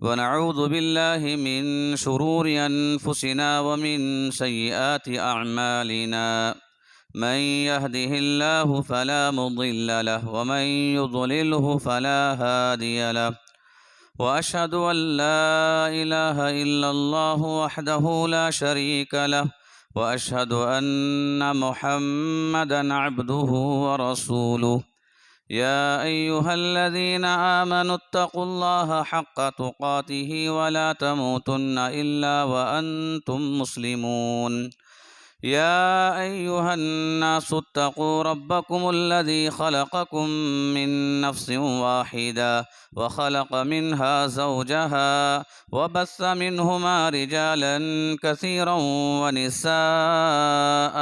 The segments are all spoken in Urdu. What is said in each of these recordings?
ونعوذ بالله من شرور أنفسنا ومن سيئات أعمالنا من يهده الله فلا مضل له ومن يضلله فلا هادي له وأشهد أن لا إله إلا الله وحده لا شريك له وأشهد أن محمدًا عبده ورسوله يا أيها الذين آمنوا اتقوا الله حق تقاته ولا تموتن إلا وأنتم مسلمون يا أيها الناس اتقوا ربكم الذي خلقكم من نفس واحدة وخلق منها زوجها وبث منهما رجالا كثيرا ونساء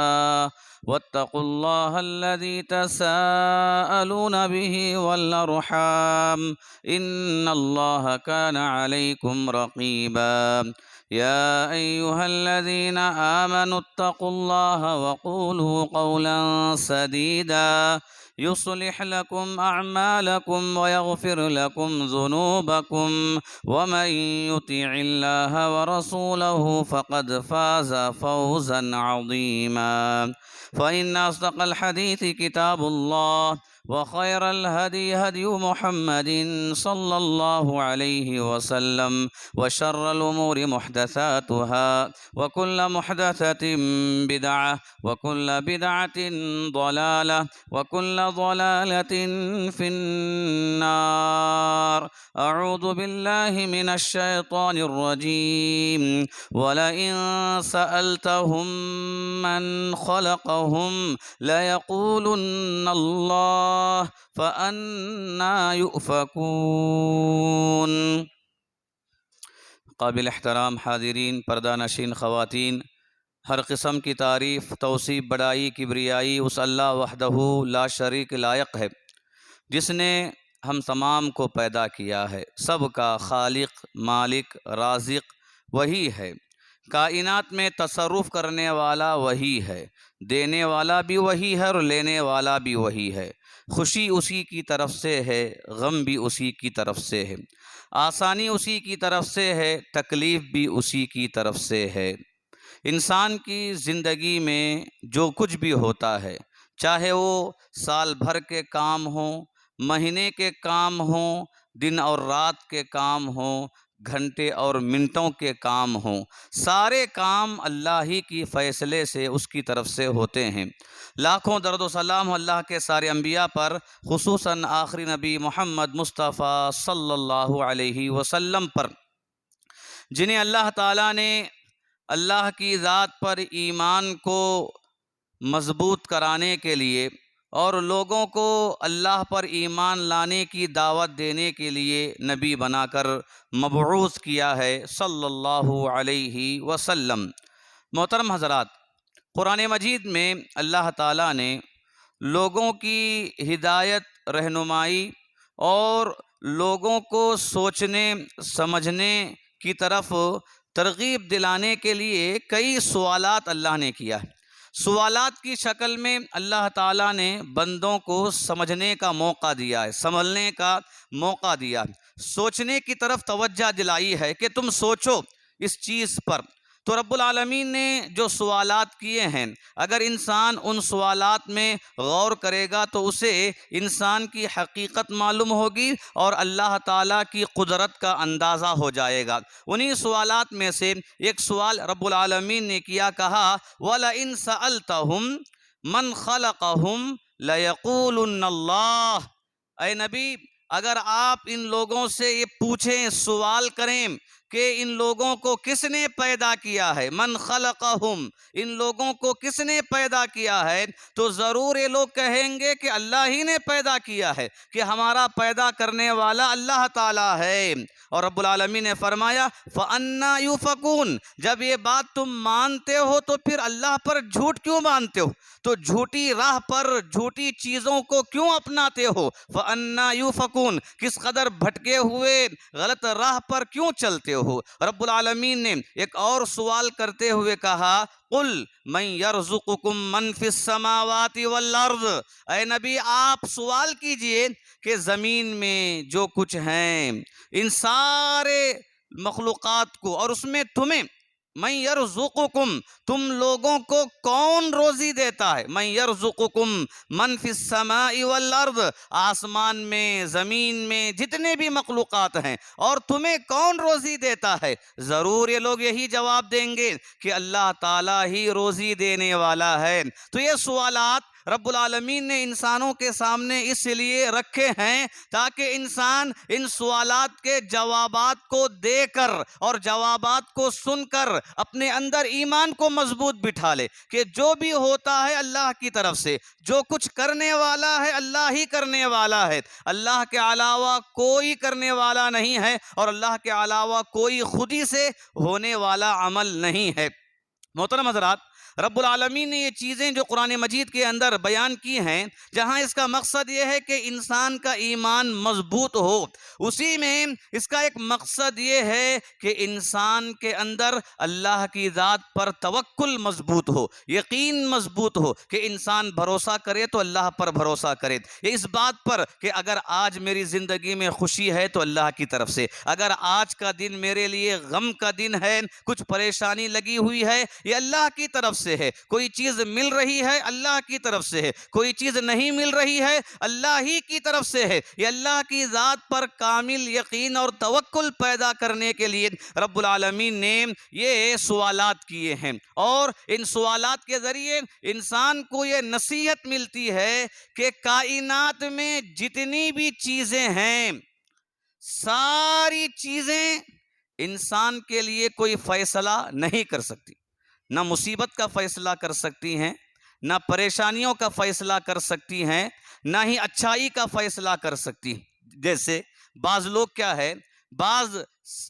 واتقوا الله الذي تساءلون به والأرحام إن الله كان عليكم رقيبا يا أيها الذين آمنوا اتقوا الله وقولوا قولا سديدا يصلح لكم أعمالكم ويغفر لكم ذنوبكم ومن يطع الله ورسوله فقد فاز فوزا عظيما فإن أصدق الحديث كتاب الله وخير الهدي هدي محمد صلى الله عليه وسلم وشر الأمور محدثاتها وكل محدثة بدعة وكل بدعة ضلالة وكل ضلالة في النار أعوذ بالله من الشيطان الرجيم ولئن سألتهم من خلقهم ليقولن الله فأنا يؤفكون۔ قابل احترام حاضرین، پردہ نشین خواتین، ہر قسم کی تعریف، توصیف، بڑائی، کبریائی اس اللہ وحدہ لا شریک لائق ہے جس نے ہم تمام کو پیدا کیا ہے۔ سب کا خالق، مالک، رازق وہی ہے۔ کائنات میں تصرف کرنے والا وہی ہے، دینے والا بھی وہی ہے اور لینے والا بھی وہی ہے۔ خوشی اسی کی طرف سے ہے، غم بھی اسی کی طرف سے ہے، آسانی اسی کی طرف سے ہے، تکلیف بھی اسی کی طرف سے ہے۔ انسان کی زندگی میں جو کچھ بھی ہوتا ہے، چاہے وہ سال بھر کے کام ہوں، مہینے کے کام ہوں، دن اور رات کے کام ہوں، گھنٹے اور منٹوں کے کام ہوں، سارے کام اللہ ہی کی فیصلے سے اس کی طرف سے ہوتے ہیں۔ لاکھوں درود و سلام اللہ کے سارے انبیاء پر، خصوصاً آخری نبی محمد مصطفیٰ صلی اللہ علیہ وسلم پر، جنہیں اللہ تعالیٰ نے اللہ کی ذات پر ایمان کو مضبوط کرانے کے لیے اور لوگوں کو اللہ پر ایمان لانے کی دعوت دینے کے لیے نبی بنا کر مبعوث کیا ہے صلی اللہ علیہ وسلم۔ محترم حضرات، قرآن مجید میں اللہ تعالیٰ نے لوگوں کی ہدایت، رہنمائی اور لوگوں کو سوچنے سمجھنے کی طرف ترغیب دلانے کے لیے کئی سوالات اللہ نے کیا ہے۔ سوالات کی شکل میں اللہ تعالیٰ نے بندوں کو سمجھنے کا موقع دیا ہے، سنبھلنے کا موقع دیا ہے، سوچنے کی طرف توجہ دلائی ہے کہ تم سوچو اس چیز پر۔ تو رب العالمین نے جو سوالات کیے ہیں، اگر انسان ان سوالات میں غور کرے گا تو اسے انسان کی حقیقت معلوم ہوگی اور اللہ تعالیٰ کی قدرت کا اندازہ ہو جائے گا۔ انہی سوالات میں سے ایک سوال رب العالمین نے کیا، کہا وَلَئِن سَأَلْتَهُمْ مَنْ خَلَقَهُمْ لَيَقُولُنَّ اللَّهُ۔ اے نبی، اگر آپ ان لوگوں سے یہ پوچھیں، سوال کریں کہ ان لوگوں کو کس نے پیدا کیا ہے، من خلقہم، ان لوگوں کو کس نے پیدا کیا ہے، تو ضرور یہ لوگ کہیں گے کہ اللہ ہی نے پیدا کیا ہے، کہ ہمارا پیدا کرنے والا اللہ تعالیٰ ہے۔ اور رب العالمین نے فرمایا فَأَنَّا يُؤْفَكُونَ، جب یہ بات تم مانتے ہو تو پھر اللہ پر جھوٹ کیوں مانتے ہو؟ تو جھوٹی راہ پر جھوٹی چیزوں کو کیوں اپناتے ہو؟ فَأَنَّا يُؤْفَكُونَ، کس قدر بھٹکے ہوئے غلط راہ پر کیوں چلتے ہو۔ رب العالمین نے ایک اور سوال کرتے ہوئے کہا قل من یرزقکم من فی السماوات والارض، اے نبی آپ سوال کیجئے کہ زمین میں جو کچھ ہیں ان سارے مخلوقات کو اور اس میں تمہیں، من یرزقکم تم لوگوں کو کون روزی دیتا ہے، من یرزقکم من فی السماء والارض آسمان میں زمین میں جتنے بھی مخلوقات ہیں اور تمہیں کون روزی دیتا ہے، ضرور یہ لوگ یہی جواب دیں گے کہ اللہ تعالیٰ ہی روزی دینے والا ہے۔ تو یہ سوالات رب العالمین نے انسانوں کے سامنے اس لیے رکھے ہیں تاکہ انسان ان سوالات کے جوابات کو دے کر اور جوابات کو سن کر اپنے اندر ایمان کو مضبوط بٹھا لے کہ جو بھی ہوتا ہے اللہ کی طرف سے، جو کچھ کرنے والا ہے اللہ ہی کرنے والا ہے، اللہ کے علاوہ کوئی کرنے والا نہیں ہے اور اللہ کے علاوہ کوئی خودی سے ہونے والا عمل نہیں ہے۔ محترم حضرات، رب العالمین نے یہ چیزیں جو قرآن مجید کے اندر بیان کی ہیں، جہاں اس کا مقصد یہ ہے کہ انسان کا ایمان مضبوط ہو، اسی میں اس کا ایک مقصد یہ ہے کہ انسان کے اندر اللہ کی ذات پر توکل مضبوط ہو، یقین مضبوط ہو کہ انسان بھروسہ کرے تو اللہ پر بھروسہ کرے، یہ اس بات پر کہ اگر آج میری زندگی میں خوشی ہے تو اللہ کی طرف سے، اگر آج کا دن میرے لیے غم کا دن ہے، کچھ پریشانی لگی ہوئی ہے، یہ اللہ کی طرف سے ہے، کوئی چیز مل رہی ہے اللہ کی طرف سے ہے، کوئی چیز نہیں مل رہی ہے اللہ ہی کی طرف سے ہے۔ یہ اللہ کی ذات پر کامل یقین اور توکل پیدا کرنے کے لیے رب العالمین نے یہ سوالات کیے ہیں، اور ان سوالات کے ذریعے انسان کو یہ نصیحت ملتی ہے کہ کائنات میں جتنی بھی چیزیں ہیں ساری چیزیں انسان کے لیے کوئی فیصلہ نہیں کر سکتی، نہ مصیبت کا فیصلہ کر سکتی ہیں، نہ پریشانیوں کا فیصلہ کر سکتی ہیں، نہ ہی اچھائی کا فیصلہ کر سکتی ہیں۔ جیسے بعض لوگ کیا ہے، بعض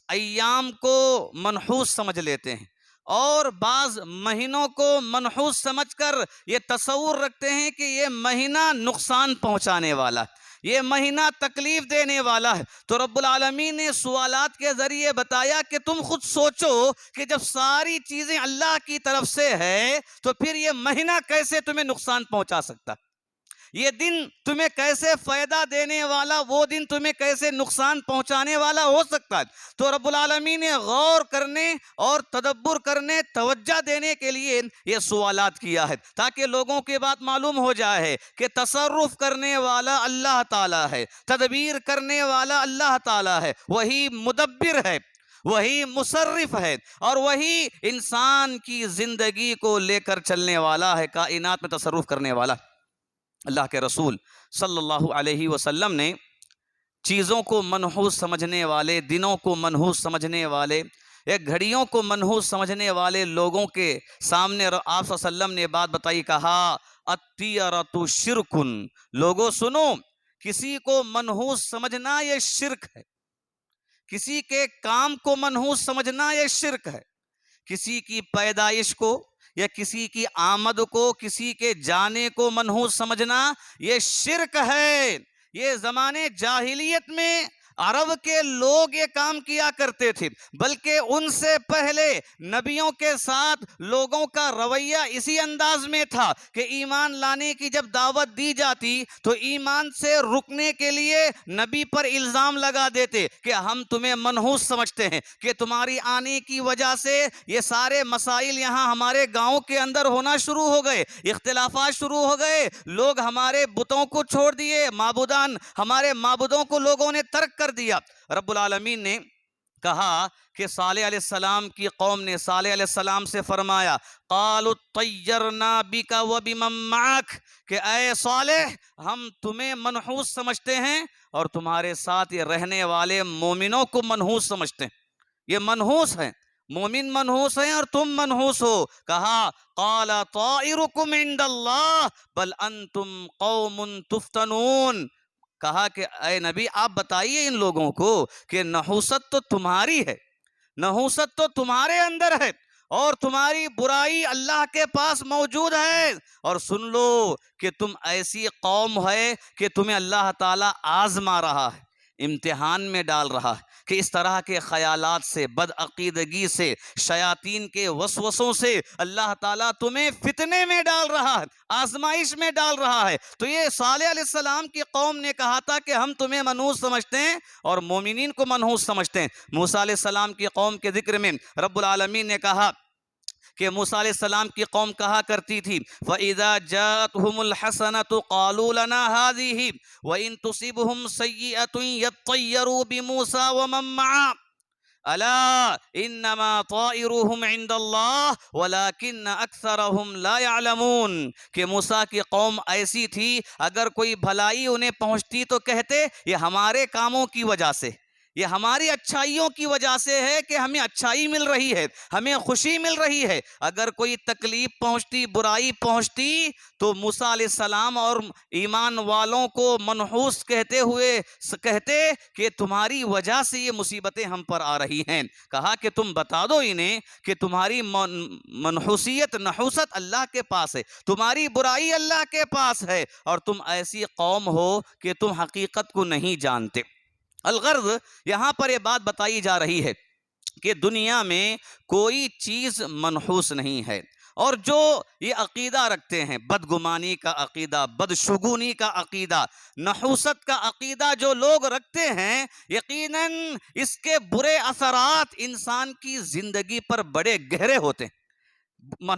ایام کو منحوس سمجھ لیتے ہیں اور بعض مہینوں کو منحوس سمجھ کر یہ تصور رکھتے ہیں کہ یہ مہینہ نقصان پہنچانے والا ہے، یہ مہینہ تکلیف دینے والا ہے۔ تو رب العالمین نے سوالات کے ذریعے بتایا کہ تم خود سوچو کہ جب ساری چیزیں اللہ کی طرف سے ہے تو پھر یہ مہینہ کیسے تمہیں نقصان پہنچا سکتا، یہ دن تمہیں کیسے فائدہ دینے والا، وہ دن تمہیں کیسے نقصان پہنچانے والا ہو سکتا ہے۔ تو رب العالمین نے غور کرنے اور تدبر کرنے، توجہ دینے کے لیے یہ سوالات کیا ہے تاکہ لوگوں کی بات معلوم ہو جائے کہ تصرف کرنے والا اللہ تعالیٰ ہے، تدبیر کرنے والا اللہ تعالیٰ ہے، وہی مدبر ہے، وہی مصرف ہے اور وہی انسان کی زندگی کو لے کر چلنے والا ہے، کائنات میں تصرف کرنے والا۔ اللہ کے رسول صلی اللہ علیہ وسلم نے چیزوں کو منحوس سمجھنے والے، دنوں کو منحوس سمجھنے والے، ایک گھڑیوں کو منحوس سمجھنے والے لوگوں کے سامنے آپ صلی اللہ علیہ وسلم نے بات بتائی، کہا الطیرۃ شرکن، لوگوں سنو، کسی کو منحوس سمجھنا یہ شرک ہے، کسی کے کام کو منحوس سمجھنا یہ شرک ہے، کسی کی پیدائش کو یا کسی کی آمد کو، کسی کے جانے کو منحوس سمجھنا یہ شرک ہے۔ یہ زمانے جاہلیت میں عرب کے لوگ یہ کام کیا کرتے تھے، بلکہ ان سے پہلے نبیوں کے ساتھ لوگوں کا رویہ اسی انداز میں تھا کہ ایمان لانے کی جب دعوت دی جاتی تو ایمان سے رکنے کے لیے نبی پر الزام لگا دیتے کہ ہم تمہیں منحوس سمجھتے ہیں، کہ تمہاری آنے کی وجہ سے یہ سارے مسائل یہاں ہمارے گاؤں کے اندر ہونا شروع ہو گئے، اختلافات شروع ہو گئے، لوگ ہمارے بتوں کو چھوڑ دیے، معبودان ہمارے معبودوں کو لوگوں نے ترک کر دیا۔ رب العالمین نے کہا کہ صالح علیہ السلام کی قوم نے صالح علیہ السلام سے فرمایا قالوا طیرنا بک وبمن معک، کہ اے صالح ہم تمہیں منحوس سمجھتے ہیں اور تمہارے ساتھ یہ رہنے والے مومنوں کو منحوس سمجھتے ہیں، یہ منحوس ہیں، مومن منحوس ہیں اور تم منحوس ہو۔ کہا قال طائرکم عند اللہ بل انتم قوم تفتنون، کہا کہ اے نبی آپ بتائیے ان لوگوں کو کہ نحوست تو تمہاری ہے، نحوست تو تمہارے اندر ہے اور تمہاری برائی اللہ کے پاس موجود ہے، اور سن لو کہ تم ایسی قوم ہے کہ تمہیں اللہ تعالیٰ آزما رہا ہے، امتحان میں ڈال رہا ہے کہ اس طرح کے خیالات سے، بدعقیدگی سے، شیاطین کے وسوسوں سے اللہ تعالیٰ تمہیں فتنے میں ڈال رہا ہے، آزمائش میں ڈال رہا ہے۔ تو یہ صالح علیہ السلام کی قوم نے کہا تھا کہ ہم تمہیں منحوس سمجھتے ہیں اور مومنین کو منحوس سمجھتے ہیں۔ موسیٰ علیہ السلام کی قوم کے ذکر میں رب العالمین نے کہا کہ موسیٰ علیہ السلام کی قوم کہا کرتی تھی فَإِذَا جَاءَتْهُمُ الْحَسَنَةُ قَالُوا لَنَا هَذِهِ وَإِن تُصِبْهُمْ سَيِّئَةٌ يَطَّيَّرُوا بِمُوسَىٰ وَمَن مَّعَهُ أَلَا إِنَّمَا طَائِرُهُمْ عِندَ اللَّهِ وَلَٰكِنَّ أَكْثَرَهُمْ لَا يَعْلَمُونَ کہ موسیٰ کی قوم ایسی تھی، اگر کوئی بھلائی انہیں پہنچتی تو کہتے یہ ہمارے کاموں کی وجہ سے، یہ ہماری اچھائیوں کی وجہ سے ہے کہ ہمیں اچھائی مل رہی ہے، ہمیں خوشی مل رہی ہے۔ اگر کوئی تکلیف پہنچتی، برائی پہنچتی تو موسیٰ علیہ السلام اور ایمان والوں کو منحوس کہتے ہوئے کہتے کہ تمہاری وجہ سے یہ مصیبتیں ہم پر آ رہی ہیں۔ کہا کہ تم بتا دو انہیں کہ تمہاری منحوسیت، نحوست اللہ کے پاس ہے، تمہاری برائی اللہ کے پاس ہے، اور تم ایسی قوم ہو کہ تم حقیقت کو نہیں جانتے۔ الغرض یہاں پر یہ بات بتائی جا رہی ہے کہ دنیا میں کوئی چیز منحوس نہیں ہے، اور جو یہ عقیدہ رکھتے ہیں، بدگمانی کا عقیدہ، بدشگونی کا عقیدہ، نحوست کا عقیدہ جو لوگ رکھتے ہیں، یقیناً اس کے برے اثرات انسان کی زندگی پر بڑے گہرے ہوتے ہیں۔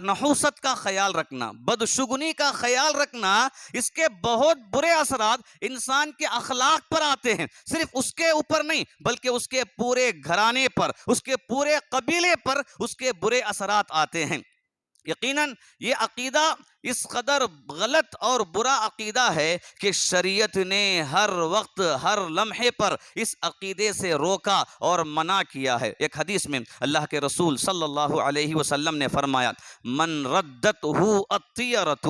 نحوست کا خیال رکھنا، بدشگنی کا خیال رکھنا، اس کے بہت برے اثرات انسان کے اخلاق پر آتے ہیں، صرف اس کے اوپر نہیں بلکہ اس کے پورے گھرانے پر، اس کے پورے قبیلے پر اس کے برے اثرات آتے ہیں۔ یقیناً یہ عقیدہ اس قدر غلط اور برا عقیدہ ہے کہ شریعت نے ہر وقت، ہر لمحے پر اس عقیدے سے روکا اور منع کیا ہے۔ ایک حدیث میں اللہ کے رسول صلی اللہ علیہ وسلم نے فرمایا من ردتہ الطیرۃ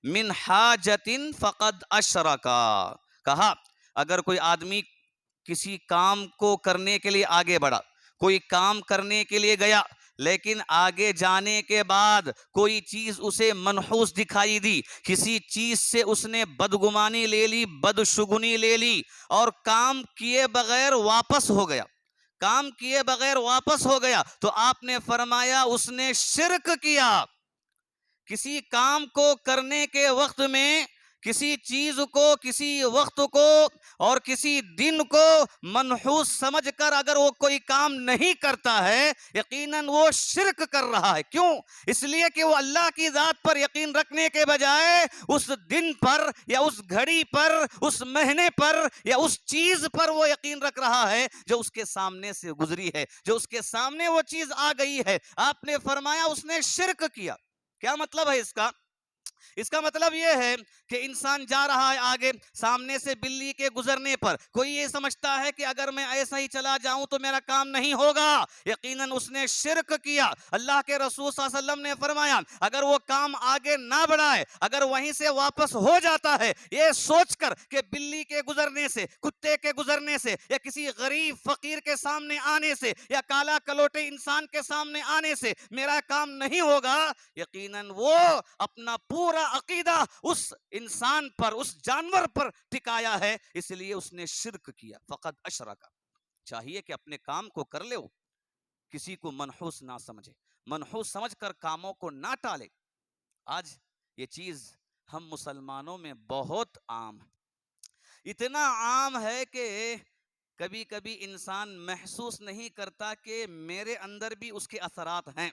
من حاجۃ فقد اشرکا، کہا اگر کوئی آدمی کسی کام کو کرنے کے لیے آگے بڑھا، کوئی کام کرنے کے لیے گیا، لیکن آگے جانے کے بعد کوئی چیز اسے منحوس دکھائی دی، کسی چیز سے اس نے بدگمانی لے لی، بدشگنی لے لی، اور کام کیے بغیر واپس ہو گیا، کام کیے بغیر واپس ہو گیا، تو آپ نے فرمایا اس نے شرک کیا۔ کسی کام کو کرنے کے وقت میں کسی چیز کو، کسی وقت کو اور کسی دن کو منحوس سمجھ کر اگر وہ کوئی کام نہیں کرتا ہے، یقیناً وہ شرک کر رہا ہے۔ کیوں؟ اس لیے کہ وہ اللہ کی ذات پر یقین رکھنے کے بجائے اس دن پر یا اس گھڑی پر، اس مہینے پر یا اس چیز پر وہ یقین رکھ رہا ہے جو اس کے سامنے سے گزری ہے، جو اس کے سامنے وہ چیز آ گئی ہے۔ آپ نے فرمایا اس نے شرک کیا۔ کیا مطلب ہے اس کا؟ اس کا مطلب یہ ہے کہ انسان جا رہا ہے آگے، سامنے سے بلی کے گزرنے پر کوئی یہ سمجھتا ہے کہ اگر میں ایسا ہی چلا جاؤں تو میرا کام نہیں ہوگا، یقیناً اس نے شرک کیا۔ اللہ کے رسول صلی اللہ علیہ وسلم نے فرمایا اگر وہ کام آگے نہ بڑھائے، اگر وہیں سے واپس ہو جاتا ہے یہ سوچ کر کہ بلی کے گزرنے سے، کتے کے گزرنے سے، یا کسی غریب فقیر کے سامنے آنے سے، یا کالا کلوٹے انسان کے سامنے آنے سے میرا کام نہیں ہوگا، یقیناً وہ اپنا پورا عقیدہ اس انسان پر، اس جانور پر ٹکایا ہے، اس لیے اس نے شرک کیا۔ فقد اشرک۔ چاہیے کہ اپنے کام کو کر لے، کسی کو منحوس نہ سمجھے، منحوس سمجھ کر کاموں کو نہ ٹالے۔ آج یہ چیز ہم مسلمانوں میں بہت عام ہے، اتنا عام ہے کہ کبھی کبھی انسان محسوس نہیں کرتا کہ میرے اندر بھی اس کے اثرات ہیں،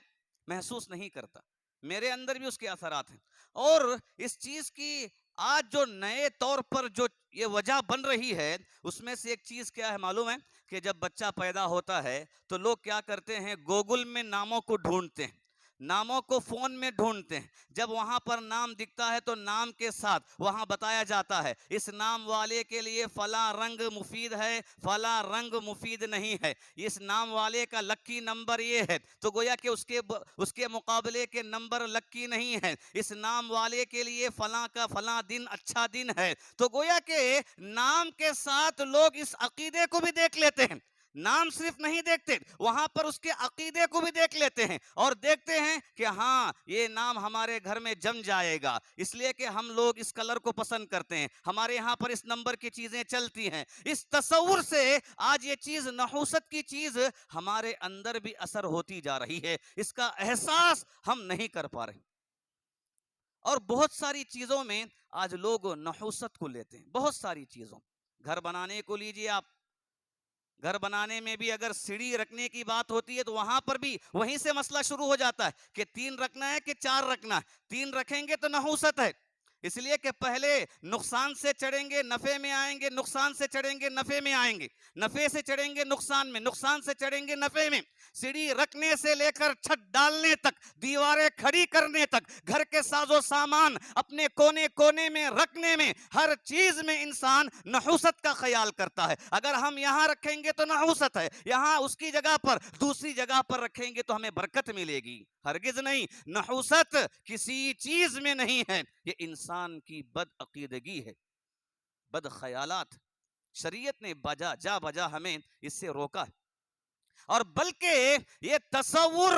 محسوس نہیں کرتا میرے اندر بھی اس کے اثرات ہیں۔ اور اس چیز کی آج جو نئے طور پر جو یہ وجہ بن رہی ہے، اس میں سے ایک چیز کیا ہے معلوم ہے؟ کہ جب بچہ پیدا ہوتا ہے تو لوگ کیا کرتے ہیں، گوگل میں ناموں کو ڈھونڈتے ہیں، ناموں کو فون میں ڈھونڈتے ہیں، جب وہاں پر نام دکھتا ہے تو نام کے ساتھ وہاں بتایا جاتا ہے اس نام والے کے لیے فلاں رنگ مفید ہے، فلاں رنگ مفید نہیں ہے، اس نام والے کا لکی نمبر یہ ہے، تو گویا کہ اس کے مقابلے کے نمبر لکی نہیں ہے، اس نام والے کے لیے فلاں کا فلاں دن اچھا دن ہے۔ تو گویا کہ نام کے ساتھ لوگ اس عقیدے کو بھی دیکھ لیتے ہیں۔ نام صرف نہیں دیکھتے، وہاں پر اس کے عقیدے کو بھی دیکھ لیتے ہیں اور دیکھتے ہیں کہ ہاں یہ نام ہمارے گھر میں جم جائے گا، اس لیے کہ ہم لوگ اس کلر کو پسند کرتے ہیں، ہمارے یہاں پر اس نمبر کی چیزیں چلتی ہیں۔ اس تصور سے آج یہ چیز نحوست کی چیز ہمارے اندر بھی اثر ہوتی جا رہی ہے، اس کا احساس ہم نہیں کر پا رہے۔ اور بہت ساری چیزوں میں آج لوگ نحوست کو لیتے ہیں، بہت ساری چیزوں، گھر بنانے کو لیجئے آپ، گھر بنانے میں بھی اگر سیڑھی رکھنے کی بات ہوتی ہے تو وہاں پر بھی وہیں سے مسئلہ شروع ہو جاتا ہے کہ 3 رکھنا ہے کہ 4 رکھنا ہے، 3 رکھیں گے تو نحوست ہے، اس لیے کہ پہلے نقصان سے چڑھیں گے نفع میں آئیں گے، نقصان سے چڑھیں گے نفع میں آئیں گے، نفع سے چڑھیں گے نقصان میں، نقصان سے چڑھیں گے نفع میں۔ سیڑھی رکھنے سے لے کر چھت ڈالنے تک، دیواریں کھڑی کرنے تک، گھر کے ساز و سامان اپنے کونے کونے میں رکھنے میں، ہر چیز میں انسان نحوست کا خیال کرتا ہے۔ اگر ہم یہاں رکھیں گے تو نحوست ہے، یہاں اس کی جگہ پر دوسری جگہ پر رکھیں گے تو ہمیں برکت ملے گی، ہرگز نہیں، نحوست کسی چیز میں نہیں ہے، یہ انسان کی بد عقیدگی ہے، بد خیالات۔ شریعت نے بجا ہمیں اس سے روکا ہے، اور بلکہ یہ تصور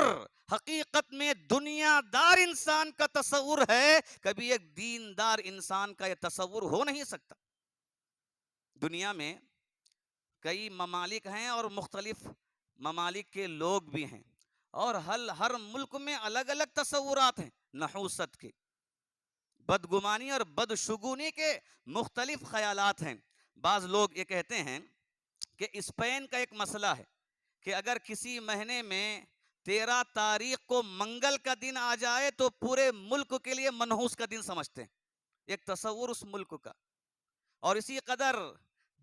حقیقت میں دنیا دار انسان کا تصور ہے، کبھی ایک دیندار انسان کا یہ تصور ہو نہیں سکتا۔ دنیا میں کئی ممالک ہیں اور مختلف ممالک کے لوگ بھی ہیں، اور ہر ملک میں الگ الگ تصورات ہیں نحوست کے، بدگمانی اور بدشگونی کے مختلف خیالات ہیں۔ بعض لوگ یہ کہتے ہیں کہ اسپین کا ایک مسئلہ ہے کہ اگر کسی مہینے میں 13 تاریخ کو منگل کا دن آ جائے تو پورے ملک کے لیے منحوس کا دن سمجھتے ہیں، ایک تصور اس ملک کا۔ اور اسی قدر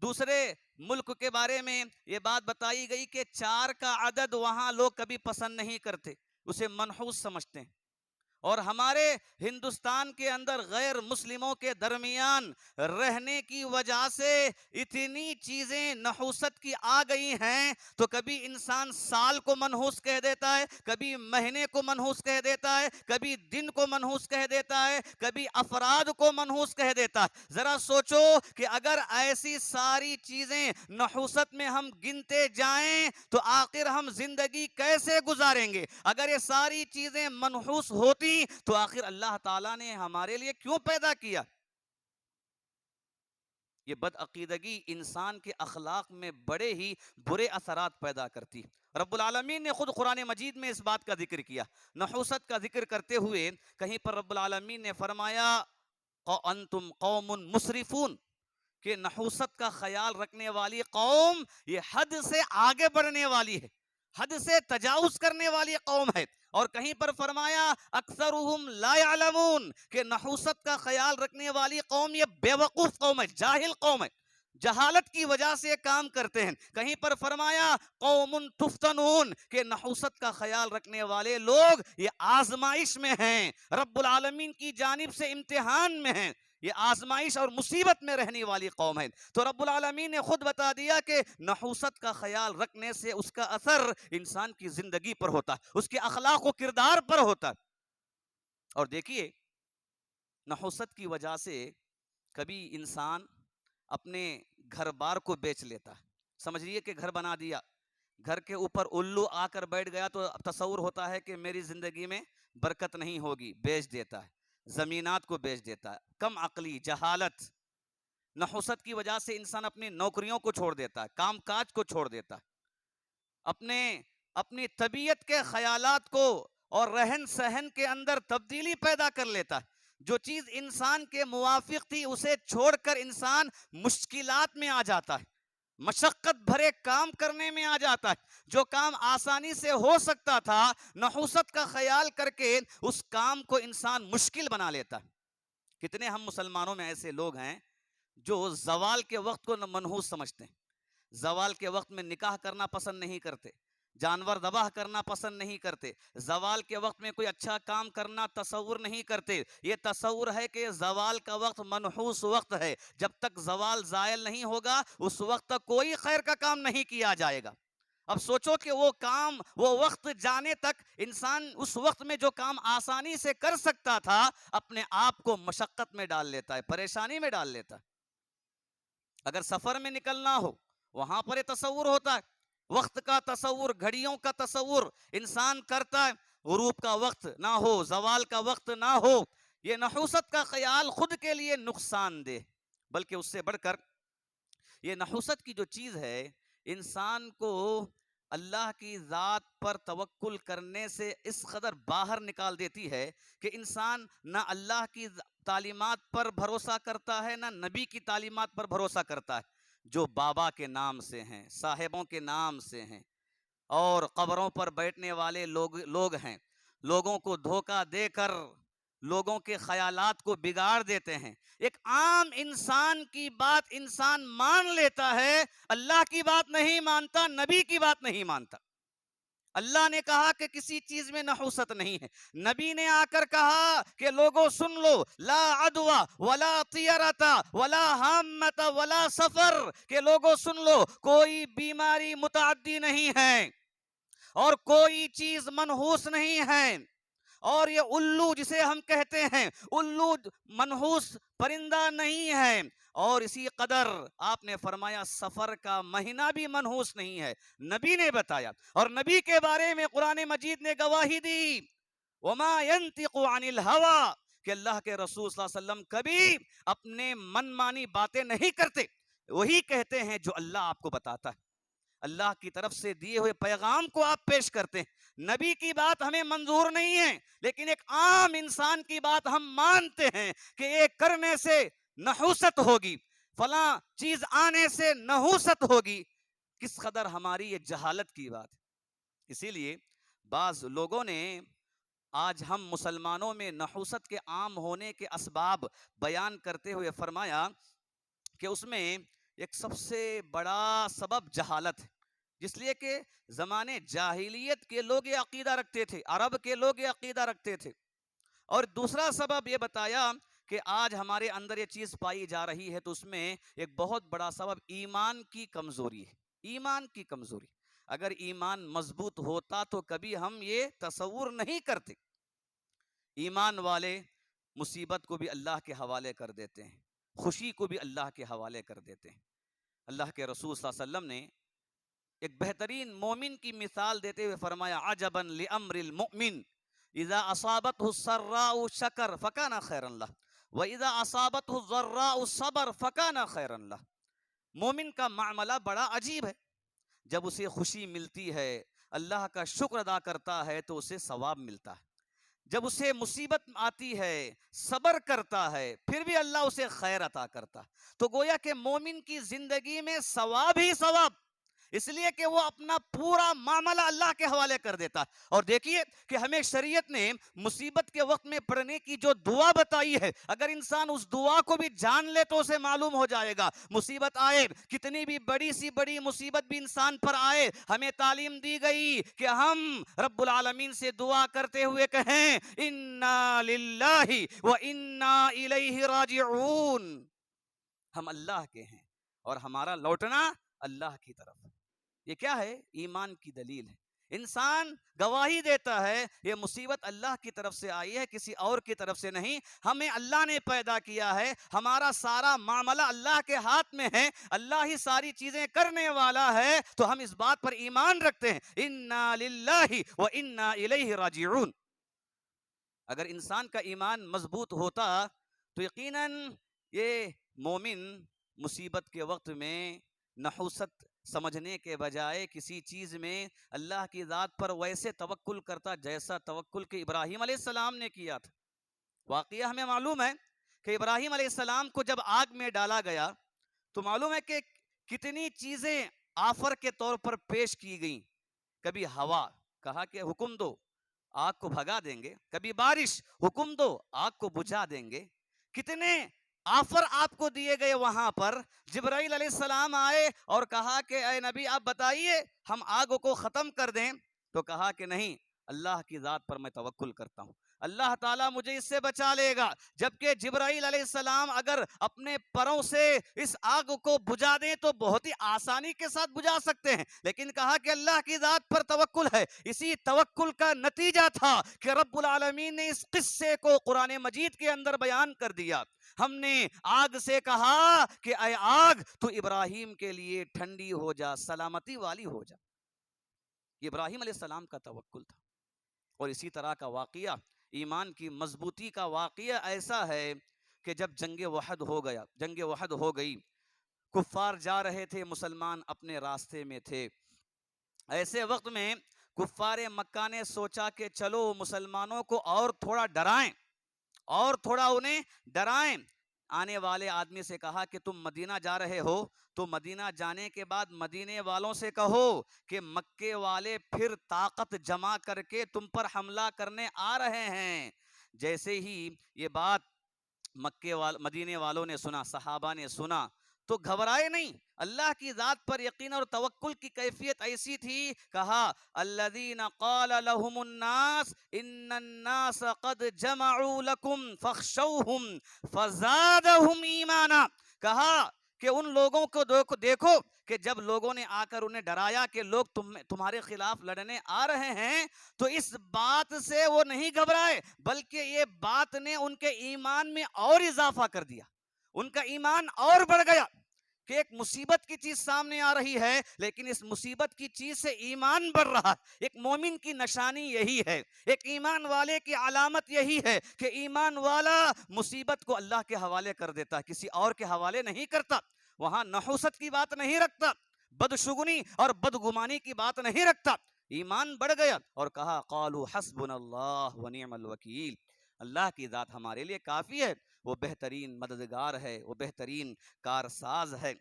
دوسرے ملک کے بارے میں یہ بات بتائی گئی کہ 4 کا عدد وہاں لوگ کبھی پسند نہیں کرتے، اسے منحوس سمجھتے ہیں۔ اور ہمارے ہندوستان کے اندر غیر مسلموں کے درمیان رہنے کی وجہ سے اتنی چیزیں نحوست کی آ گئی ہیں، تو کبھی انسان سال کو منحوس کہہ دیتا ہے، کبھی مہینے کو منحوس کہہ دیتا ہے، کبھی دن کو منحوس کہہ دیتا ہے، کبھی افراد کو منحوس کہہ دیتا ہے۔ ذرا سوچو کہ اگر ایسی ساری چیزیں نحوست میں ہم گنتے جائیں تو آخر ہم زندگی کیسے گزاریں گے؟ اگر یہ ساری چیزیں منحوس ہوتی تو آخر اللہ تعالیٰ نے ہمارے لیے کیوں پیدا کیا؟ یہ بد عقیدگی انسان کے اخلاق میں بڑے ہی برے اثرات پیدا کرتی۔ رب العالمین نے خود قرآن مجید میں اس بات کا ذکر کیا، نحوست کا ذکر کرتے ہوئے کہیں پر رب العالمین نے فرمایا انتم قوم مسرفون، کہ نحوست کا خیال رکھنے والی قوم یہ حد سے آگے بڑھنے والی ہے، حد سے تجاوز کرنے والی قوم ہے۔ اور کہیں پر فرمایا اکثرہم لا یعلمون، کہ نحوست کا خیال رکھنے والی قوم یہ بے وقوف قوم ہے، جاہل قوم ہے، جہالت کی وجہ سے کام کرتے ہیں۔ کہیں پر فرمایا قوم تفتنون، کہ نحوست کا خیال رکھنے والے لوگ یہ آزمائش میں ہیں، رب العالمین کی جانب سے امتحان میں ہیں، یہ آزمائش اور مصیبت میں رہنے والی قوم ہے۔ تو رب العالمین نے خود بتا دیا کہ نحوست کا خیال رکھنے سے اس کا اثر انسان کی زندگی پر ہوتا ہے، اس کے اخلاق و کردار پر ہوتا ہے۔ اور دیکھیے، نحوست کی وجہ سے کبھی انسان اپنے گھر بار کو بیچ لیتا ہے، سمجھ لیے کہ گھر بنا دیا، گھر کے اوپر الو آ کر بیٹھ گیا تو تصور ہوتا ہے کہ میری زندگی میں برکت نہیں ہوگی، بیچ دیتا ہے، زمینات کو بیچ دیتا ہے۔ کم عقلی، جہالت، نحوست کی وجہ سے انسان اپنی نوکریوں کو چھوڑ دیتا ہے، کام کاج کو چھوڑ دیتا ہے، اپنی طبیعت کے خیالات کو اور رہن سہن کے اندر تبدیلی پیدا کر لیتا ہے۔ جو چیز انسان کے موافق تھی اسے چھوڑ کر انسان مشکلات میں آ جاتا ہے، مشقت بھرے کام کرنے میں آ جاتا ہے۔ جو کام آسانی سے ہو سکتا تھا، نحوست کا خیال کر کے اس کام کو انسان مشکل بنا لیتا ہے۔ کتنے ہم مسلمانوں میں ایسے لوگ ہیں جو زوال کے وقت کو منحوس سمجھتے ہیں، زوال کے وقت میں نکاح کرنا پسند نہیں کرتے، جانور ذبح کرنا پسند نہیں کرتے، زوال کے وقت میں کوئی اچھا کام کرنا تصور نہیں کرتے۔ یہ تصور ہے کہ زوال کا وقت منحوس وقت ہے، جب تک زوال زائل نہیں ہوگا اس وقت تک کوئی خیر کا کام نہیں کیا جائے گا۔ اب سوچو کہ وہ وقت جانے تک انسان اس وقت میں جو کام آسانی سے کر سکتا تھا اپنے آپ کو مشقت میں ڈال لیتا ہے، پریشانی میں ڈال لیتا ہے۔ اگر سفر میں نکلنا ہو وہاں پر یہ تصور ہوتا ہے وقت کا تصور، گھڑیوں کا تصور انسان کرتا ہے، غروب کا وقت نہ ہو، زوال کا وقت نہ ہو، یہ نحوست کا خیال خود کے لیے نقصان دہ، بلکہ اس سے بڑھ کر یہ نحوست کی جو چیز ہے انسان کو اللہ کی ذات پر توکل کرنے سے اس قدر باہر نکال دیتی ہے کہ انسان نہ اللہ کی تعلیمات پر بھروسہ کرتا ہے، نہ نبی کی تعلیمات پر بھروسہ کرتا ہے، جو بابا کے نام سے ہیں، صاحبوں کے نام سے ہیں، اور قبروں پر بیٹھنے والے لوگ ہیں، لوگوں کو دھوکہ دے کر لوگوں کے خیالات کو بگاڑ دیتے ہیں۔ ایک عام انسان کی بات انسان مان لیتا ہے، اللہ کی بات نہیں مانتا، نبی کی بات نہیں مانتا۔ اللہ نے کہا کہ کسی چیز میں نحوست نہیں ہے، نبی نے آ کر کہا کہ لوگوں سن لو، لا عدوہ ولا طیرتا ولا حامت ولا سفر، کہ لوگوں سن لو، کوئی بیماری متعدی نہیں ہے اور کوئی چیز منحوس نہیں ہے، اور یہ الو جسے ہم کہتے ہیں، الو منحوس پرندہ نہیں ہے، اور اسی قدر آپ نے فرمایا سفر کا مہینہ بھی منحوس نہیں ہے، نبی نے بتایا، اور نبی کے بارے میں قرآن مجید نے گواہی دی، وما ينطق عن الهوى، کہ اللہ کے رسول صلی اللہ علیہ وسلم کبھی اپنے من مانی باتیں نہیں کرتے، وہی کہتے ہیں جو اللہ آپ کو بتاتا ہے، اللہ کی طرف سے دیے ہوئے پیغام کو آپ پیش کرتے ہیں۔ نبی کی بات ہمیں منظور نہیں ہے، لیکن ایک عام انسان کی بات ہم مانتے ہیں کہ یہ کرنے سے نحوست ہوگی، فلاں چیز آنے سے نحوست ہوگی۔ کس قدر ہماری یہ جہالت کی بات ہے۔ اسی لیے بعض لوگوں نے آج ہم مسلمانوں میں نحوست کے عام ہونے کے اسباب بیان کرتے ہوئے فرمایا کہ اس میں ایک سب سے بڑا سبب جہالت ہے، جس لیے کہ زمانے جاہلیت کے لوگ یہ عقیدہ رکھتے تھے، عرب کے لوگ یہ عقیدہ رکھتے تھے، اور دوسرا سبب یہ بتایا کہ آج ہمارے اندر یہ چیز پائی جا رہی ہے، تو اس میں ایک بہت بڑا سبب ایمان کی کمزوری ہے، ایمان کی کمزوری۔ اگر ایمان مضبوط ہوتا تو کبھی ہم یہ تصور نہیں کرتے۔ ایمان والے مصیبت کو بھی اللہ کے حوالے کر دیتے ہیں، خوشی کو بھی اللہ کے حوالے کر دیتے ہیں۔ اللہ کے رسول صلی اللہ علیہ وسلم نے ایک بہترین مومن کی مثال دیتے ہوئے فرمایا عجبا لامر المؤمن اذا اصابته السراء شکر فکان خیرا له واذا اصابته الضراء صبر فکان خیرا له۔ مومن کا معاملہ بڑا عجیب ہے، جب اسے خوشی ملتی ہے اللہ کا شکر ادا کرتا ہے تو اسے ثواب ملتا ہے، جب اسے مصیبت آتی ہے صبر کرتا ہے پھر بھی اللہ اسے خیر عطا کرتا ہے۔ تو گویا کہ مومن کی زندگی میں ثواب ہی ثواب، اس لیے کہ وہ اپنا پورا معاملہ اللہ کے حوالے کر دیتا ہے۔ اور دیکھیے کہ ہمیں شریعت نے مصیبت کے وقت میں پڑھنے کی جو دعا بتائی ہے، اگر انسان اس دعا کو بھی جان لے تو اسے معلوم ہو جائے گا، مصیبت آئے، کتنی بھی بڑی سی بڑی مصیبت بھی انسان پر آئے، ہمیں تعلیم دی گئی کہ ہم رب العالمین سے دعا کرتے ہوئے کہیں انا للہ و انا الیہ راجعون، ہم اللہ کے ہیں اور ہمارا لوٹنا اللہ کی طرف ہے۔ یہ کیا ہے؟ ایمان کی دلیل ہے۔ انسان گواہی دیتا ہے یہ مصیبت اللہ کی طرف سے آئی ہے، کسی اور کی طرف سے نہیں، ہمیں اللہ نے پیدا کیا ہے، ہمارا سارا معاملہ اللہ کے ہاتھ میں ہے، اللہ ہی ساری چیزیں کرنے والا ہے، تو ہم اس بات پر ایمان رکھتے ہیں انا للہ و انا الیہ راجعون۔ اگر انسان کا ایمان مضبوط ہوتا تو یقیناً یہ مومن مصیبت کے وقت میں نحوست سمجھنے کے بجائے کسی چیز میں اللہ کی ذات پر ویسے توکل کرتا جیسا توکل کہ ابراہیم علیہ السلام نے کیا تھا۔ واقعہ ہمیں معلوم ہے کہ ابراہیم علیہ السلام کو جب آگ میں ڈالا گیا تو معلوم ہے کہ کتنی چیزیں آفر کے طور پر پیش کی گئیں، کبھی ہوا، کہا کہ حکم دو آگ کو بھگا دیں گے، کبھی بارش، حکم دو آگ کو بجھا دیں گے، کتنے آفر آپ کو دیے گئے۔ وہاں پر جبرائیل علیہ السلام آئے اور کہا کہ اے نبی آپ بتائیے ہم آگ کو ختم کر دیں، تو کہا کہ نہیں، اللہ کی ذات پر میں توکل کرتا ہوں، اللہ تعالیٰ مجھے اس سے بچا لے گا۔ جبکہ جبرائیل علیہ السلام اگر اپنے پروں سے اس آگ کو بجھا دیں تو بہت ہی آسانی کے ساتھ بجھا سکتے ہیں، لیکن کہا کہ اللہ کی ذات پر توکل ہے۔ اسی توکل کا نتیجہ تھا کہ رب العالمین نے اس قصے کو قرآن مجید کے اندر بیان کر دیا۔ ہم نے آگ سے کہا کہ اے آگ تو ابراہیم کے لیے ٹھنڈی ہو جا، سلامتی والی ہو جا۔ یہ ابراہیم علیہ السلام کا توکل تھا۔ اور اسی طرح کا واقعہ، ایمان کی مضبوطی کا واقعہ ایسا ہے کہ جب جنگ وحد ہو گئی، کفار جا رہے تھے، مسلمان اپنے راستے میں تھے، ایسے وقت میں کفار مکہ نے سوچا کہ چلو مسلمانوں کو اور تھوڑا ڈرائیں، اور تھوڑا انہیں ڈرائیں۔ آنے والے آدمی سے کہا کہ تم مدینہ جا رہے ہو تو مدینہ جانے کے بعد مدینے والوں سے کہو کہ مکے والے پھر طاقت جمع کر کے تم پر حملہ کرنے آ رہے ہیں۔ جیسے ہی یہ بات مدینے والوں نے سنا، صحابہ نے سنا، تو گھبرائے نہیں، اللہ کی ذات پر یقین اور توکل کی کیفیت ایسی تھی، کہا الذین قال لهم الناس ان الناس قد جمعوا لکم فاخشوہم فزادہم ایمانا، کہا کہ ان لوگوں کو دیکھو کہ جب لوگوں نے آ کر انہیں ڈرایا کہ لوگ تمہارے خلاف لڑنے آ رہے ہیں، تو اس بات سے وہ نہیں گھبرائے، بلکہ یہ بات نے ان کے ایمان میں اور اضافہ کر دیا، ان کا ایمان اور بڑھ گیا کہ ایک مصیبت کی چیز سامنے آ رہی ہے، لیکن اس مصیبت کی چیز سے ایمان بڑھ رہا۔ ایک مومن کی نشانی یہی ہے، ایک ایمان والے کی علامت یہی ہے کہ ایمان والا مصیبت کو اللہ کے حوالے کر دیتا، کسی اور کے حوالے نہیں کرتا، وہاں نحوست کی بات نہیں رکھتا، بدشگنی اور بدگمانی کی بات نہیں رکھتا۔ ایمان بڑھ گیا اور کہا قالوا حسبنا اللہ ونعم الوکیل، اللہ کی ذات ہمارے لیے کافی ہے، وہ بہترین مددگار ہے، وہ بہترین کارساز ہے۔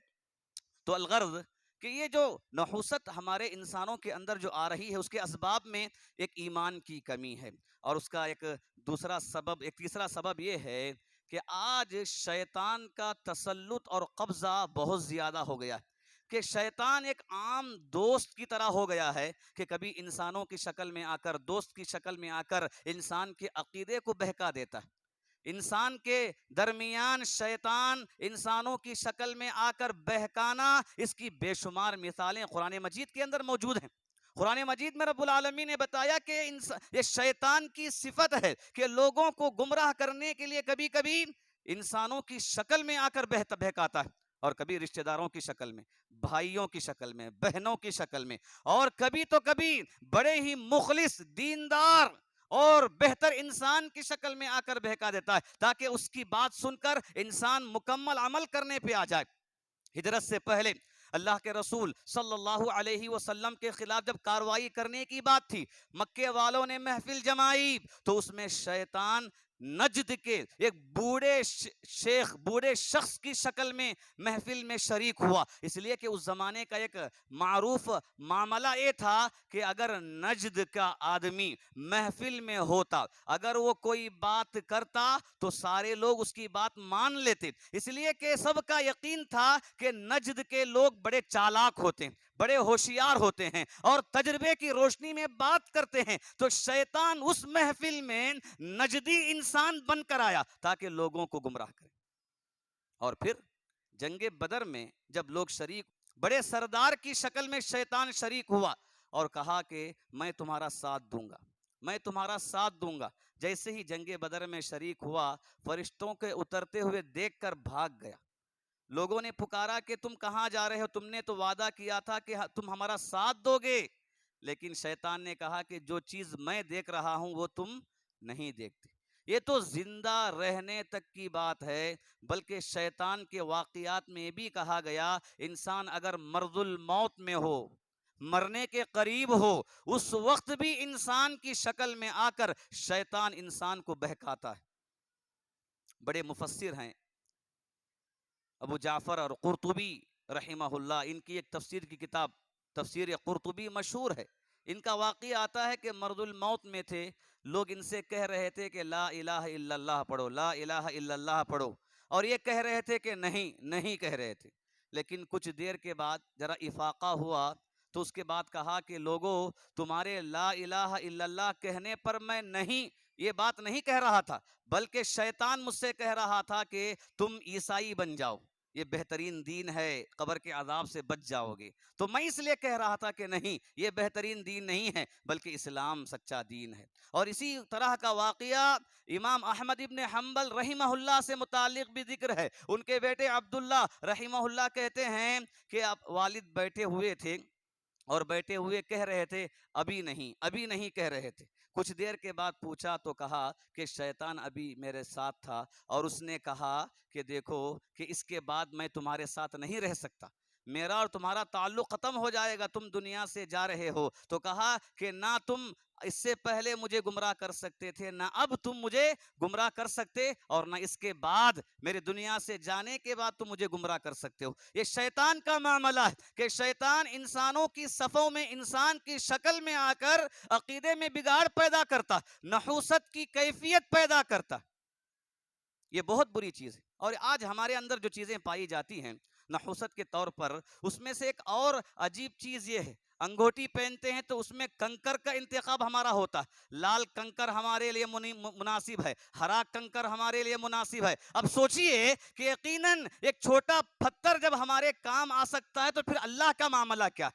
تو الغرض کہ یہ جو نحوست ہمارے انسانوں کے اندر جو آ رہی ہے، اس کے اسباب میں ایک ایمان کی کمی ہے، اور اس کا ایک تیسرا سبب یہ ہے کہ آج شیطان کا تسلط اور قبضہ بہت زیادہ ہو گیا ہے، کہ شیطان ایک عام دوست کی طرح ہو گیا ہے کہ کبھی انسانوں کی شکل میں آ کر، دوست کی شکل میں آ کر انسان کے عقیدے کو بہکا دیتا ہے۔ انسان کے درمیان شیطان انسانوں کی شکل میں آ کر بہکانا، اس کی بے شمار مثالیں قرآن مجید کے اندر موجود ہیں۔ قرآن مجید میں رب العالمین نے بتایا کہ یہ شیطان کی صفت ہے کہ لوگوں کو گمراہ کرنے کے لیے کبھی کبھی انسانوں کی شکل میں آ کر بہکاتا ہے، اور کبھی رشتہ داروں کی شکل میں، بھائیوں کی شکل میں، بہنوں کی شکل میں، اور کبھی تو کبھی بڑے ہی مخلص، دیندار اور بہتر انسان کی شکل میں آ کر بہکا دیتا ہے، تاکہ اس کی بات سن کر انسان مکمل عمل کرنے پہ آ جائے۔ ہجرت سے پہلے اللہ کے رسول صلی اللہ علیہ وسلم کے خلاف جب کارروائی کرنے کی بات تھی، مکے والوں نے محفل جمائی، تو اس میں شیطان نجد کے ایک بوڑھے شخص کی شکل میں محفل میں شریک ہوا، اس لیے کہ اس زمانے کا ایک معروف معاملہ یہ تھا کہ اگر نجد کا آدمی محفل میں ہوتا، اگر وہ کوئی بات کرتا تو سارے لوگ اس کی بات مان لیتے، اس لیے کہ سب کا یقین تھا کہ نجد کے لوگ بڑے چالاک ہوتے ہیں، بڑے ہوشیار ہوتے ہیں، اور تجربے کی روشنی میں بات کرتے ہیں۔ تو شیطان اس محفل میں نجدی انسان بن کر آیا تاکہ لوگوں کو گمراہ کرے۔ اور پھر جنگ بدر میں جب لوگ بڑے سردار کی شکل میں شیطان شریک ہوا اور کہا کہ میں تمہارا ساتھ دوں گا، میں تمہارا ساتھ دوں گا۔ جیسے ہی جنگ بدر میں شریک ہوا، فرشتوں کے اترتے ہوئے دیکھ کر بھاگ گیا۔ لوگوں نے پکارا کہ تم کہاں جا رہے ہو، تم نے تو وعدہ کیا تھا کہ تم ہمارا ساتھ دو گے، لیکن شیطان نے کہا کہ جو چیز میں دیکھ رہا ہوں وہ تم نہیں دیکھتے۔ یہ تو زندہ رہنے تک کی بات ہے، بلکہ شیطان کے واقعات میں بھی کہا گیا انسان اگر مرض الموت میں ہو، مرنے کے قریب ہو، اس وقت بھی انسان کی شکل میں آ کر شیطان انسان کو بہکاتا ہے۔ بڑے مفسر ہیں ابو جعفر اور قرطبی رحمہ اللہ، ان کی ایک تفسیر کی کتاب تفسیر قرطبی مشہور ہے۔ ان کا واقعہ آتا ہے کہ مرض الموت میں تھے، لوگ ان سے کہہ رہے تھے کہ لا الہ الا اللہ پڑھو، لا الہ الا اللہ پڑھو، اور یہ کہہ رہے تھے کہ نہیں کہہ رہے تھے۔ لیکن کچھ دیر کے بعد ذرا افاقہ ہوا تو اس کے بعد کہا کہ لوگوں، تمہارے لا الہ الا اللہ کہنے پر میں یہ بات نہیں کہہ رہا تھا، بلکہ شیطان مجھ سے کہہ رہا تھا کہ تم عیسائی بن جاؤ، یہ بہترین دین ہے، قبر کے عذاب سے بچ جاؤ گے۔ تو میں اس لیے کہہ رہا تھا کہ نہیں، یہ بہترین دین نہیں ہے، بلکہ اسلام سچا دین ہے۔ اور اسی طرح کا واقعہ امام احمد ابن حنبل رحمہ اللہ سے متعلق بھی ذکر ہے۔ ان کے بیٹے عبداللہ رحمہ اللہ کہتے ہیں کہ والد بیٹھے ہوئے تھے، اور بیٹھے ہوئے کہہ رہے تھے ابھی نہیں، ابھی نہیں کہہ رہے تھے۔ کچھ دیر کے بعد پوچھا تو کہا کہ شیطان ابھی میرے ساتھ تھا اور اس نے کہا کہ دیکھو کہ اس کے بعد میں تمہارے ساتھ نہیں رہ سکتا، میرا اور تمہارا تعلق ختم ہو جائے گا، تم دنیا سے جا رہے ہو۔ تو کہا کہ نہ تم اس سے پہلے مجھے گمراہ کر سکتے تھے، نہ اب تم مجھے گمراہ کر سکتے، اور نہ اس کے بعد میرے دنیا سے جانے کے بعد تم مجھے گمراہ کر سکتے ہو۔ یہ شیطان کا معاملہ ہے کہ شیطان انسانوں کی صفوں میں انسان کی شکل میں آ کر عقیدے میں بگاڑ پیدا کرتا، نحوست کی کیفیت پیدا کرتا۔ یہ بہت بری چیز ہے، اور آج ہمارے اندر جو چیزیں پائی جاتی ہیں نحوست کے طور پر، اس میں سے ایک اور عجیب چیز یہ ہے، انگوٹی پہنتے ہیں تو اس میں کنکر کا انتخاب ہمارا ہوتا ہے، لال کنکر ہمارے لیے مناسب ہے، ہرا کنکر ہمارے لیے مناسب ہے۔ اب سوچئے کہ یقیناً ایک چھوٹا پتھر جب ہمارے کام آ سکتا ہے تو پھر اللہ کا معاملہ کیا؟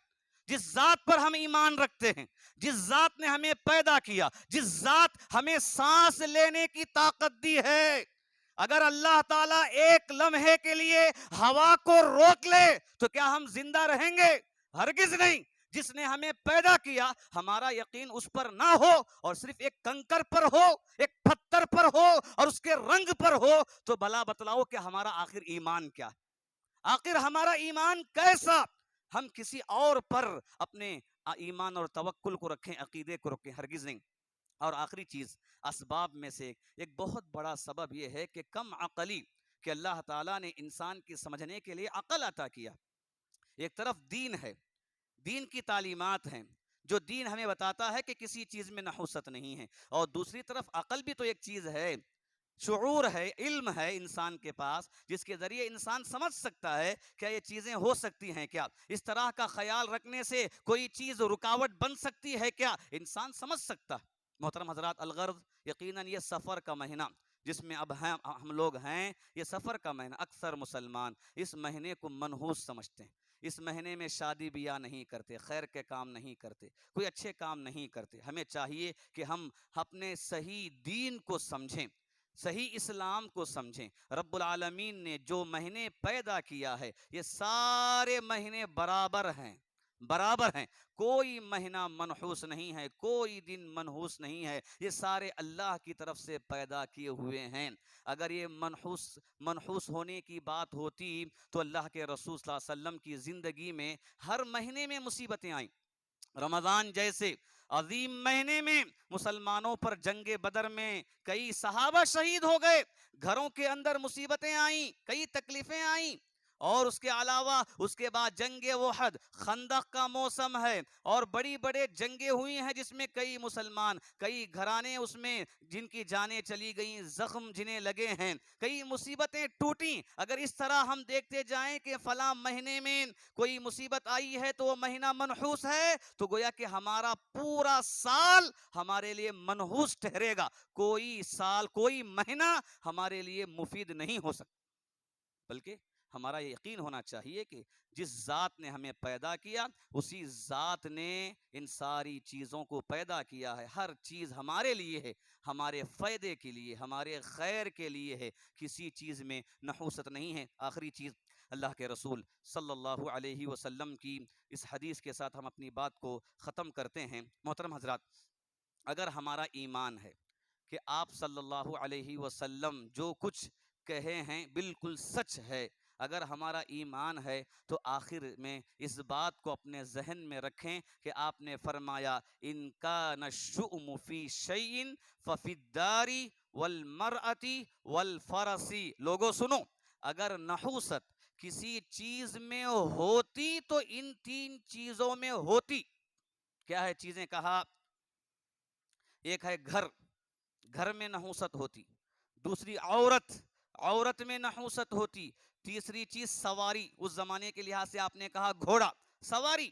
جس ذات پر ہم ایمان رکھتے ہیں، جس ذات نے ہمیں پیدا کیا، جس ذات ہمیں سانس لینے کی طاقت دی ہے، اگر اللہ تعالیٰ ایک لمحے کے لیے ہوا کو روک لے تو کیا ہم زندہ رہیں گے؟ ہرگز نہیں۔ جس نے ہمیں پیدا کیا ہمارا یقین اس پر نہ ہو اور صرف ایک کنکر پر ہو، ایک پتھر پر ہو اور اس کے رنگ پر ہو، تو بھلا بتلاؤ کہ ہمارا آخر ایمان کیا ہے؟ آخر ہمارا ایمان کیسا؟ ہم کسی اور پر اپنے ایمان اور توکل کو رکھیں، عقیدے کو رکھیں؟ ہرگز نہیں۔ اور آخری چیز، اسباب میں سے ایک بہت بڑا سبب یہ ہے کہ کم عقلی، کہ اللہ تعالیٰ نے انسان کی سمجھنے کے لیے عقل عطا کیا۔ ایک طرف دین ہے، دین کی تعلیمات ہیں جو دین ہمیں بتاتا ہے کہ کسی چیز میں نحوست نہیں ہے، اور دوسری طرف عقل بھی تو ایک چیز ہے، شعور ہے، علم ہے انسان کے پاس، جس کے ذریعے انسان سمجھ سکتا ہے کیا یہ چیزیں ہو سکتی ہیں، کیا اس طرح کا خیال رکھنے سے کوئی چیز رکاوٹ بن سکتی ہے، کیا انسان سمجھ سکتا ہے۔ محترم حضرات، الغرض یقیناً یہ سفر کا مہینہ جس میں اب ہم لوگ ہیں، یہ سفر کا مہینہ، اکثر مسلمان اس مہینے کو منحوس سمجھتے ہیں۔ اس مہینے میں شادی بیاہ نہیں کرتے، خیر کے کام نہیں کرتے، کوئی اچھے کام نہیں کرتے۔ ہمیں چاہیے کہ ہم اپنے صحیح دین کو سمجھیں، صحیح اسلام کو سمجھیں۔ رب العالمین نے جو مہینے پیدا کیا ہے یہ سارے مہینے برابر ہیں، برابر ہیں، کوئی مہینہ منحوس نہیں ہے، کوئی دن منحوس نہیں ہے، یہ سارے اللہ کی طرف سے پیدا کیے ہوئے ہیں۔ اگر یہ منحوس ہونے کی بات ہوتی تو اللہ کے رسول صلی اللہ علیہ وسلم کی زندگی میں ہر مہینے میں مصیبتیں آئیں۔ رمضان جیسے عظیم مہینے میں مسلمانوں پر جنگ بدر میں کئی صحابہ شہید ہو گئے، گھروں کے اندر مصیبتیں آئیں، کئی تکلیفیں آئیں، اور اس کے علاوہ اس کے بعد جنگ احد، خندق کا موسم ہے، اور بڑی بڑے جنگیں ہوئی ہیں جس میں کئی مسلمان، کئی گھرانے اس میں جن کی جانیں چلی گئیں، زخم جنہیں لگے ہیں، کئی مصیبتیں ٹوٹیں۔ اگر اس طرح ہم دیکھتے جائیں کہ فلاں مہینے میں کوئی مصیبت آئی ہے تو وہ مہینہ منحوس ہے، تو گویا کہ ہمارا پورا سال ہمارے لیے منحوس ٹھہرے گا، کوئی سال، کوئی مہینہ ہمارے لیے مفید نہیں ہو سکتا۔ بلکہ ہمارا یہ یقین ہونا چاہیے کہ جس ذات نے ہمیں پیدا کیا اسی ذات نے ان ساری چیزوں کو پیدا کیا ہے، ہر چیز ہمارے لیے ہے، ہمارے فائدے کے لیے، ہمارے خیر کے لیے ہے، کسی چیز میں نحوست نہیں ہے۔ آخری چیز، اللہ کے رسول صلی اللہ علیہ وسلم کی اس حدیث کے ساتھ ہم اپنی بات کو ختم کرتے ہیں۔ محترم حضرات، اگر ہمارا ایمان ہے کہ آپ صلی اللہ علیہ وسلم جو کچھ کہے ہیں بالکل سچ ہے، اگر ہمارا ایمان ہے تو آخر میں اس بات کو اپنے ذہن میں رکھیں کہ آپ نے فرمایا ان کان الشؤم فی شیء ففی الدار والمرأة والفرس۔ لوگوں سنو، اگر نحوست کسی چیز میں ہوتی تو ان تین چیزوں میں ہوتی۔ کیا ہے چیزیں؟ کہا ایک ہے گھر، گھر میں نحوست ہوتی، دوسری عورت میں نحوست ہوتی، تیسری چیز سواری، اس زمانے کے لحاظ سے آپ نے کہا گھوڑا، سواری۔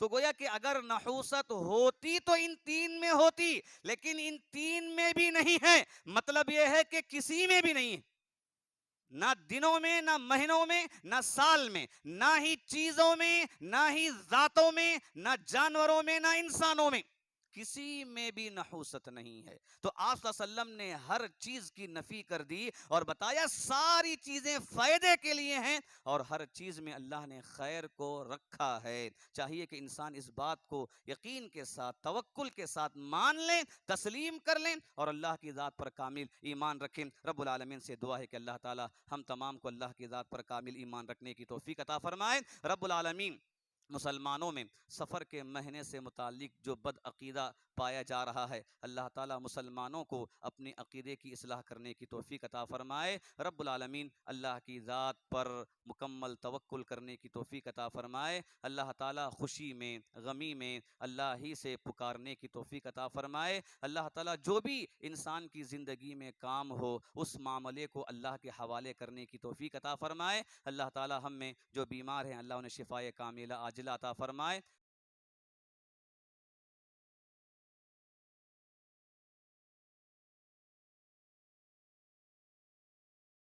تو گویا کہ اگر نحوست ہوتی تو ان تین میں ہوتی، لیکن ان تین میں بھی نہیں ہے، مطلب یہ ہے کہ کسی میں بھی نہیں ہے، نہ دنوں میں، نہ مہینوں میں، نہ سال میں، نہ ہی چیزوں میں، نہ ہی ذاتوں میں، نہ جانوروں میں، نہ انسانوں میں۔ کسی میں بھی نحوست نہیں ہے۔ تو آپ صلی اللہ علیہ وسلم نے ہر چیز کی نفی کر دی اور بتایا ساری چیزیں فائدے کے لیے ہیں اور ہر چیز میں اللہ نے خیر کو رکھا ہے۔ چاہیے کہ انسان اس بات کو یقین کے ساتھ توکل کے ساتھ مان لیں، تسلیم کر لیں اور اللہ کی ذات پر کامل ایمان رکھیں۔ رب العالمین سے دعا ہے کہ اللہ تعالی ہم تمام کو اللہ کی ذات پر کامل ایمان رکھنے کی توفیق عطا فرمائے۔ رب العالمین مسلمانوں میں سفر کے مہینے سے متعلق جو بد عقیدہ پایا جا رہا ہے، اللہ تعالیٰ مسلمانوں کو اپنے عقیدے کی اصلاح کرنے کی توفیق عطا فرمائے۔ رب العالمین اللہ کی ذات پر مکمل توکل کرنے کی توفیق عطا فرمائے۔ اللہ تعالیٰ خوشی میں غمی میں اللہ ہی سے پکارنے کی توفیق عطا فرمائے۔ اللہ تعالیٰ جو بھی انسان کی زندگی میں کام ہو اس معاملے کو اللہ کے حوالے کرنے کی توفیق عطا فرمائے۔ اللہ تعالیٰ ہم میں جو بیمار ہیں اللہ انہیں شفائے کاملہ عاجلہ عطا فرمائے۔